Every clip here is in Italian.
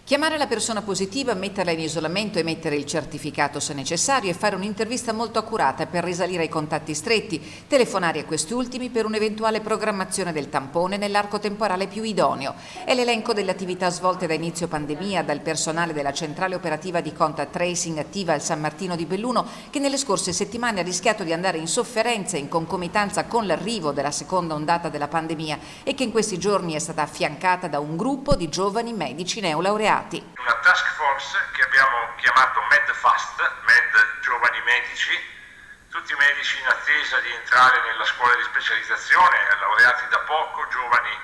Chiamare la persona positiva, metterla in isolamento, emettere il certificato se necessario e fare un'intervista molto accurata per risalire ai contatti stretti, telefonare a questi ultimi per un'eventuale programmazione del tampone nell'arco temporale più idoneo. È l'elenco delle attività svolte da inizio pandemia dal personale della centrale operativa di contact tracing attiva al San Martino di Belluno, che nelle scorse settimane ha rischiato di andare in sofferenza in concomitanza con l'arrivo della seconda ondata della pandemia e che in questi giorni è stata affiancata da un gruppo di giovani medici neolaureati. Una task force che abbiamo chiamato MedFast, Med Giovani Medici, tutti medici in attesa di entrare nella scuola di specializzazione, laureati da poco, giovani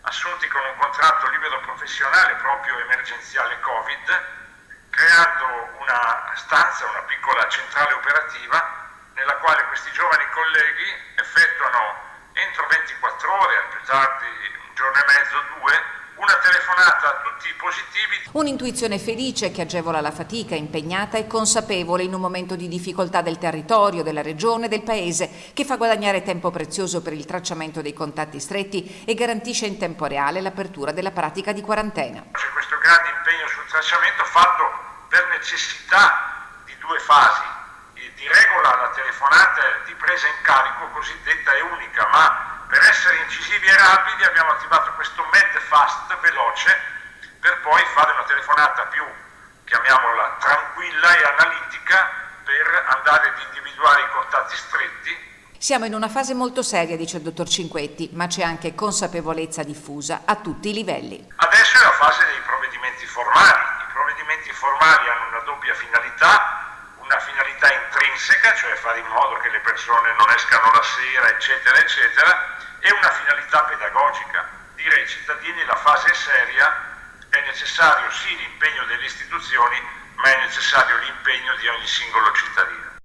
assunti con un contratto libero professionale proprio emergenziale Covid, creando una stanza, una piccola centrale operativa nella quale questi giovani colleghi effettuano entro 24 ore, al più tardi un giorno e mezzo, due, una telefonata a tutti i positivi. Un'intuizione felice che agevola la fatica, impegnata e consapevole in un momento di difficoltà del territorio, della regione, del paese, che fa guadagnare tempo prezioso per il tracciamento dei contatti stretti e garantisce in tempo reale l'apertura della pratica di quarantena. C'è questo grande impegno sul tracciamento fatto per necessità di due fasi. Di regola la telefonata di presa in carico cosiddetta è unica, ma per essere incisivi e rapidi abbiamo attivato questo MedFast veloce per poi fare una telefonata più, chiamiamola, tranquilla e analitica per andare ad individuare i contatti stretti. Siamo in una fase molto seria, dice il dottor Cinquetti, ma c'è anche consapevolezza diffusa a tutti i livelli. Adesso è la fase dei provvedimenti formali. I provvedimenti formali hanno una doppia finalità. Una finalità intrinseca, cioè fare in modo che le persone non escano la sera, eccetera, eccetera, e una finalità pedagogica. Dire ai cittadini la fase è seria, è necessario sì l'impegno delle istituzioni, ma è necessario l'impegno di ogni singolo cittadino.